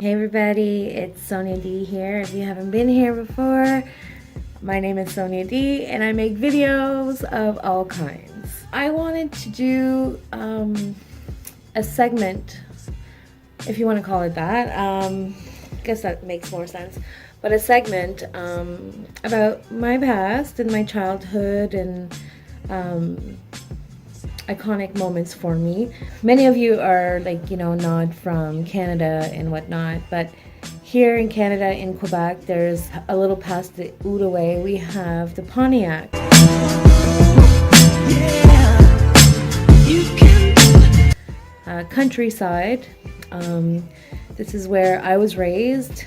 Hey everybody, it's Sonia D here. If you haven't been here before, my name is Sonia D and I make videos of all kinds. I wanted to do a segment, if you want to call it that. I guess that makes more sense. But a segment about my past and my childhood and iconic moments for me. Many of you are not from Canada and whatnot, but here in Canada, in Quebec, there's a little past the Outaouais, we have the Pontiac. Countryside. This is where I was raised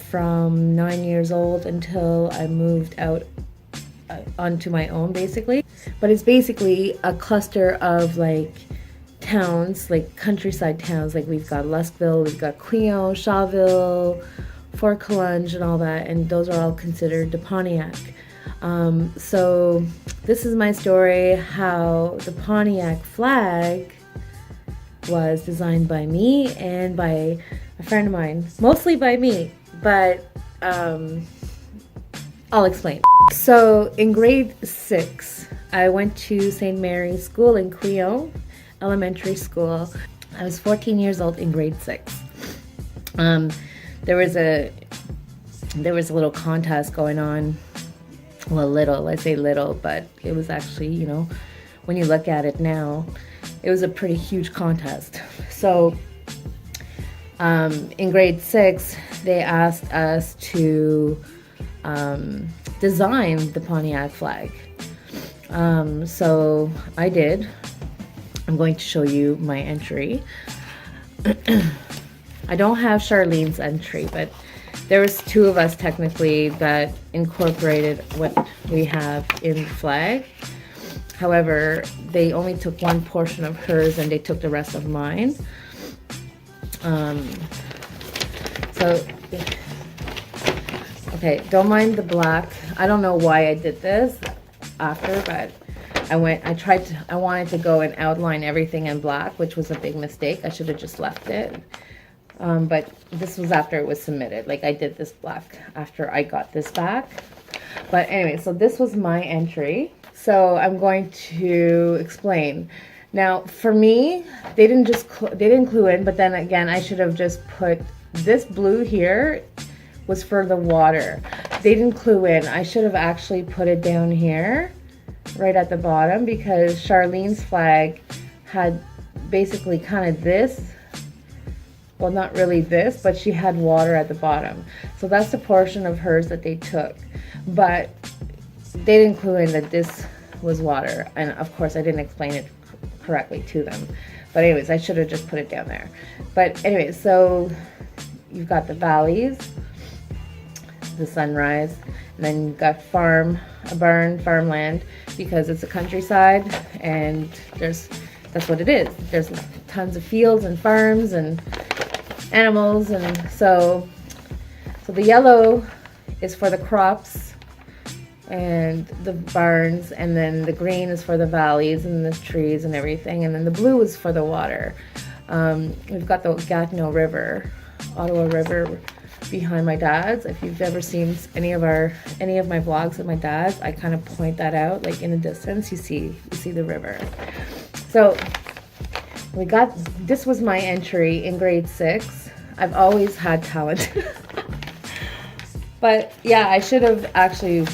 from 9 years old until I moved out onto my own, basically. But it's basically a cluster of towns, countryside towns. We've got Luskville, we've got Quillon, Shawville, Fort Collonge, and all that, and those are all considered the Pontiac. So this is my story, how the Pontiac flag was designed by me and by a friend of mine, mostly by me, but I'll explain. So in grade 6, I went to St. Mary's School in Quillon, elementary school. I was 14 years old in grade 6. There was a little contest going on. Well, little, I say little, but it was actually, when you look at it now, it was a pretty huge contest. So in grade 6, they asked us to design the Pontiac flag. So I did. I'm going to show you my entry. I don't have Charlene's entry, but there was 2 of us technically that incorporated what we have in the flag. However, they only took one portion of hers and they took the rest of mine. Okay, don't mind the black. I don't know why I did this after, but I wanted to go and outline everything in black, which was a big mistake. I should have just left it. But this was after it was submitted. I did this black after I got this back. But anyway, so this was my entry. So I'm going to explain. Now, for me, they didn't clue in, but then again, I should have just put this blue here was for the water. They didn't clue in. I should have actually put it down here, right at the bottom, because Charlene's flag had basically kind of this. Well, not really this, but she had water at the bottom. So that's the portion of hers that they took. But they didn't clue in that this was water. And of course, I didn't explain it correctly to them. But anyways, I should have just put it down there. But anyway, so you've got the valleys, the sunrise, and then you've got farmland, because it's a countryside, and that's what it is. There's tons of fields and farms and animals, and so the yellow is for the crops and the barns, and then the green is for the valleys and the trees and everything, and then the blue is for the water. We've got the Gatineau River, Ottawa River, behind my dad's. If you've ever seen any of my vlogs of my dad's, I kind of point that out, in the distance you see the river. So this was my entry in grade 6. I've always had talent. But yeah, I should have actually,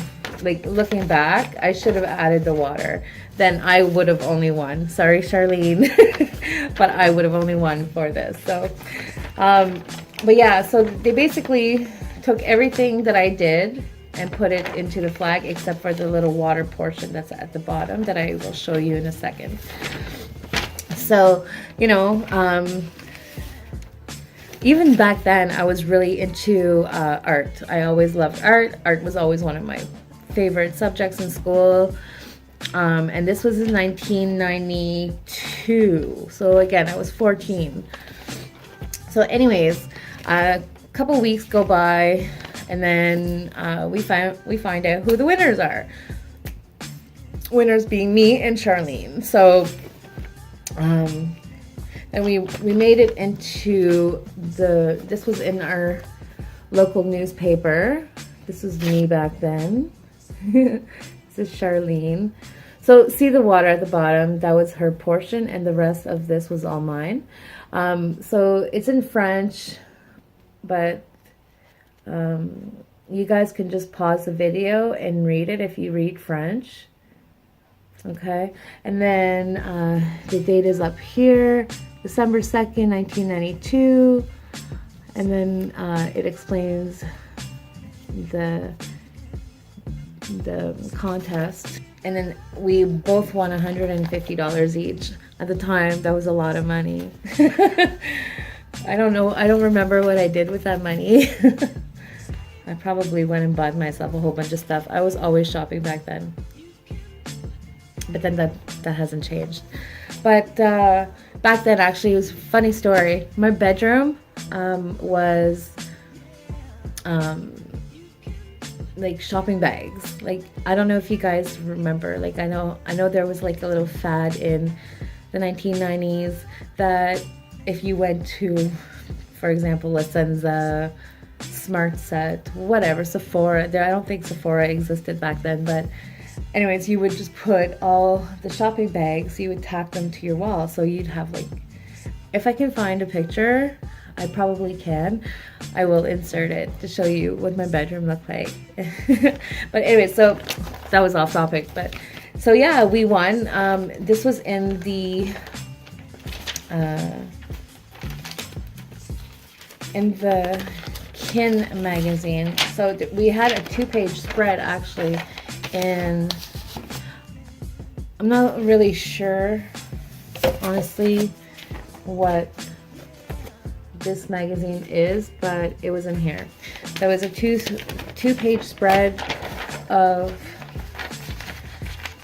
looking back, I should have added the water. Then I would have only won. Sorry, Charlene. But I would have only won for this. So, but yeah, so they basically took everything that I did and put it into the flag, except for the little water portion that's at the bottom that I will show you in a second. So, even back then, I was really into art. I always loved art. Art was always one of my favorite subjects in school. And this was in 1992. So again, I was 14. So anyways, a couple weeks go by, and then we find out who the winners are. Winners being me and Charlene. So And we made it into this was in our local newspaper. This was me back then. This is Charlene. So see the water at the bottom, that was her portion, and the rest of this was all mine. So it's in French, but you guys can just pause the video and read it if you read French. Okay, and then the date is up here, December 2nd, 1992, and then it explains the contest. And then we both won $150 each. At the time, that was a lot of money. I don't know, I don't remember what I did with that money. I probably went and bought myself a whole bunch of stuff. I was always shopping back then. But then that hasn't changed. But back then, actually, it was a funny story. My bedroom was like shopping bags. Like, I don't know if you guys remember. Like, I know there was like a little fad in the 1990s that if you went to, for example, La Senza, Smart Set, whatever, Sephora. I don't think Sephora existed back then, but anyways, you would just put all the shopping bags, you would tack them to your wall. So you'd have like, if I can find a picture, I probably can, I will insert it to show you what my bedroom looked like. But anyway, so that was off topic. But so yeah, we won. This was in the Kin magazine. So we had a 2-page spread actually, and I'm not really sure, honestly, what this magazine is, but it was in here. There was a two-page spread of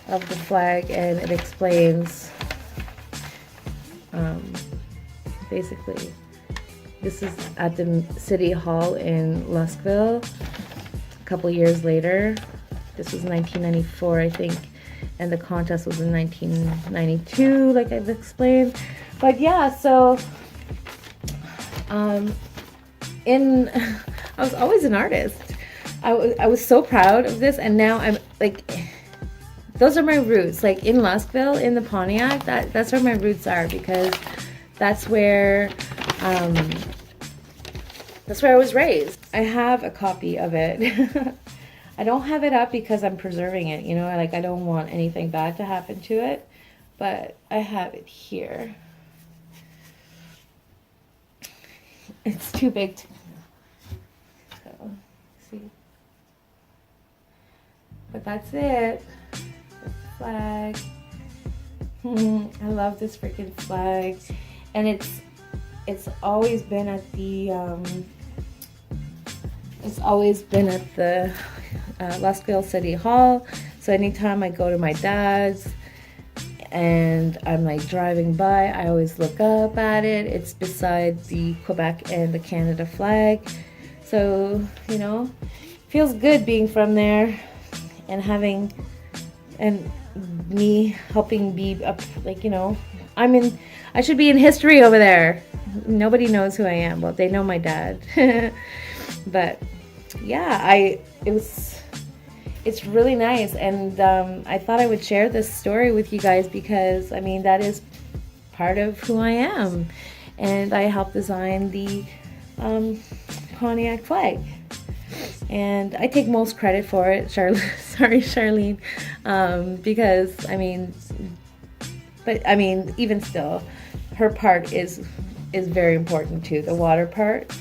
the flag, and it explains basically, this is at the City Hall in Wğᴇʀᴇ a couple years later. This was 1994, I think, and the contest was in 1992, like I've explained. But yeah, so I was always an artist. I was so proud of this, and now I'm like, those are my roots. Like in Wğᴇʀᴇ, in the Pontiac, that's where my roots are, because that's where I was raised. I have a copy of it. I don't have it up because I'm preserving it, you know, like I don't want anything bad to happen to it, but I have it here. It's too big to, so, see. But that's it. The flag. I love this freaking flag. And it's always been at the Wğᴇʀᴇ City Hall. So anytime I go to my dad's and I'm like driving by, I always look up at it. It's beside the Quebec and the Canada flag. So, you know, feels good being from there and having, and me helping be up, like, you know, I should be in history over there. Nobody knows who I am. Well, they know my dad. But yeah, it's really nice, and I thought I would share this story with you guys because, I mean, that is part of who I am, and I helped design the Pontiac flag, and I take most credit for it. Sorry, Charlene, because I mean, even still, her part is very important too, the water part.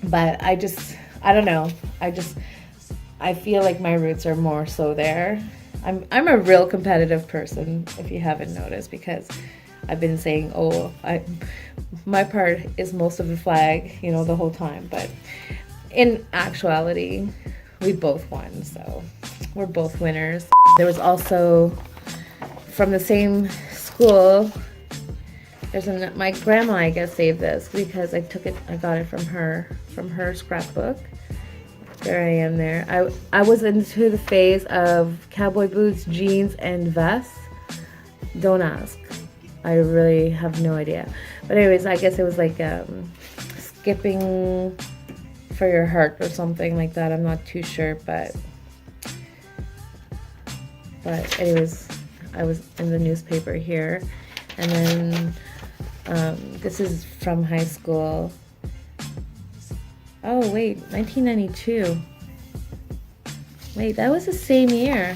But I don't know. I feel like my roots are more so there. I'm a real competitive person, if you haven't noticed, because I've been saying, my part is most of the flag, you know, the whole time. But in actuality, we both won, so we're both winners. There was also, from the same school, my grandma, I guess, saved this because I got it from her scrapbook. There I am there. I was into the phase of cowboy boots, jeans, and vests. Don't ask. I really have no idea. But anyways, I guess it was like skipping for your heart or something like that. I'm not too sure, but anyways, I was in the newspaper here. And then this is from high school. Oh wait, 1992. Wait, that was the same year.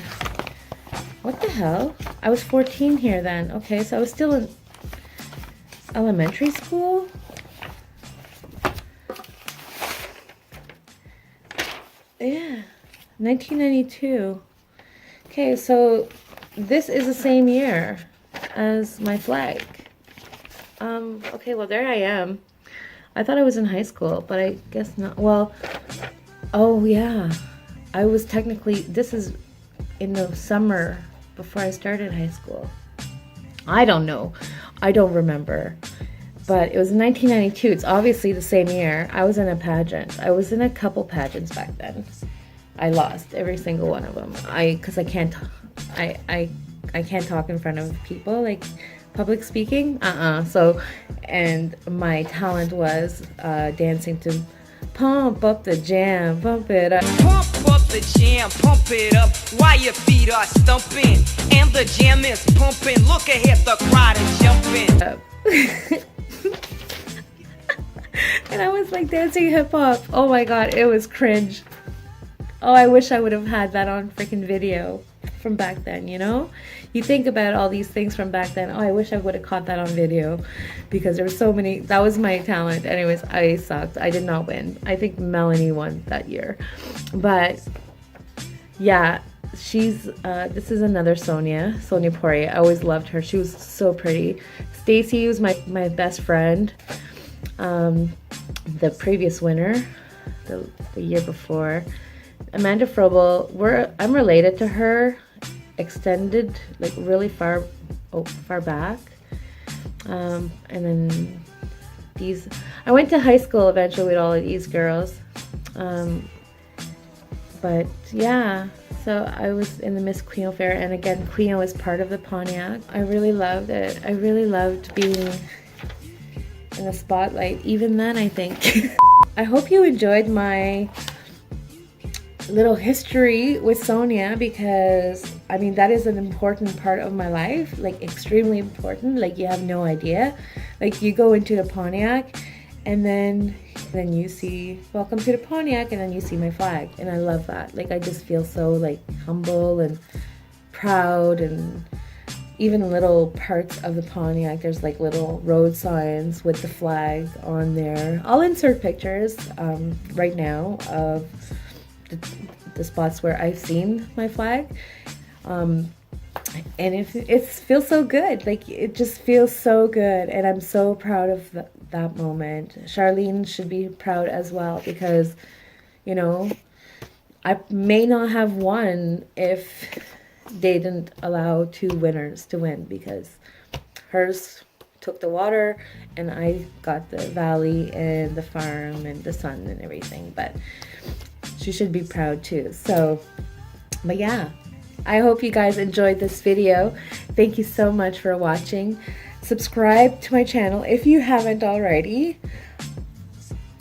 What the hell? I was 14 here then. Okay, so I was still in elementary school? Yeah, 1992. Okay, so this is the same year as my flag. Okay, well there I am. I thought I was in high school, but I guess not. Well, oh yeah. I was technically, this is in the summer before I started high school. I don't know. I don't remember. But it was in 1992. It's obviously the same year. I was in a pageant. I was in a couple pageants back then. I lost every single one of them. Because I can't talk in front of people, like public speaking. So, and my talent was dancing to Pump Up the Jam, Pump It Up. Pump up the jam, pump it up while your feet are stumping. And the jam is pumping. Look ahead, the crowd is jumping. And I was like dancing hip hop. Oh my god, it was cringe. Oh, I wish I would have had that on freaking video from back then, you know? You think about all these things from back then. Oh, I wish I would have caught that on video because there were so many. That was my talent. Anyways, I sucked. I did not win. I think Melanie won that year. But yeah, she's, this is another Sonia Poirier. I always loved her. She was so pretty. Stacy was my best friend. The previous winner, the year before. Amanda Frobel, I'm related to her, extended, like really far back. And then these, I went to high school eventually with all of these girls. But yeah, so I was in the Miss Queen Fair, and again, Queen was part of the Pontiac. I really loved it. I really loved being in the spotlight, even then, I think. I hope you enjoyed my little history with Sonia, because I mean that is an important part of my life, like extremely important, like you have no idea. Like you go into the Pontiac and then you see welcome to the Pontiac, and then you see my flag, and I love that. Like I just feel so like humble and proud. And even little parts of the Pontiac, there's like little road signs with the flag on there. I'll insert pictures right now of the spots where I've seen my flag, and it feels so good. Like it just feels so good, and I'm so proud of that moment. Charlene should be proud as well, because you know I may not have won if they didn't allow two winners to win, because hers took the water and I got the valley and the farm and the sun and everything. But she should be proud too. So, but yeah, I hope you guys enjoyed this video. Thank you so much for watching. Subscribe to my channel if you haven't already.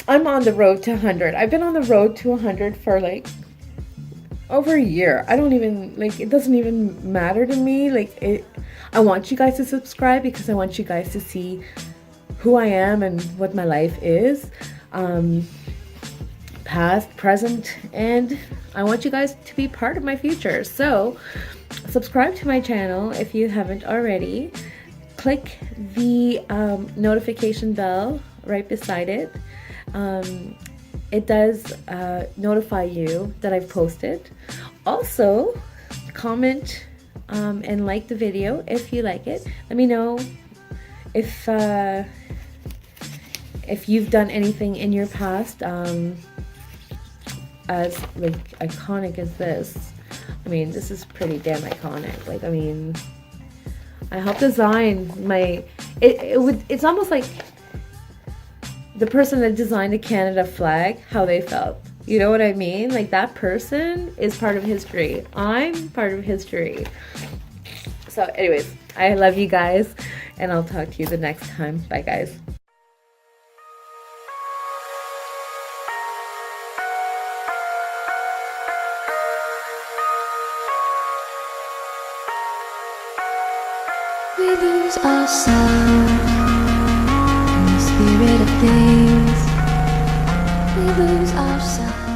I'm on the road to 100. I've been on the road to 100 for like over a year. I don't even, like, it doesn't even matter to me. Like, I want you guys to subscribe because I want you guys to see who I am and what my life is. Past, present, and I want you guys to be part of my future. So subscribe to my channel if you haven't already. Click the notification bell right beside it. It does notify you that I've posted. Also, comment and like the video if you like it. Let me know if you've done anything in your past as like iconic as this. I mean, this is pretty damn iconic. Like, I mean, I helped design my. It's almost like the person that designed the Canada flag, how they felt. You know what I mean? Like, that person is part of history. I'm part of history. So anyways, I love you guys, and I'll talk to you the next time. Bye, guys. We lose ourselves in the spirit of things. We lose ourselves.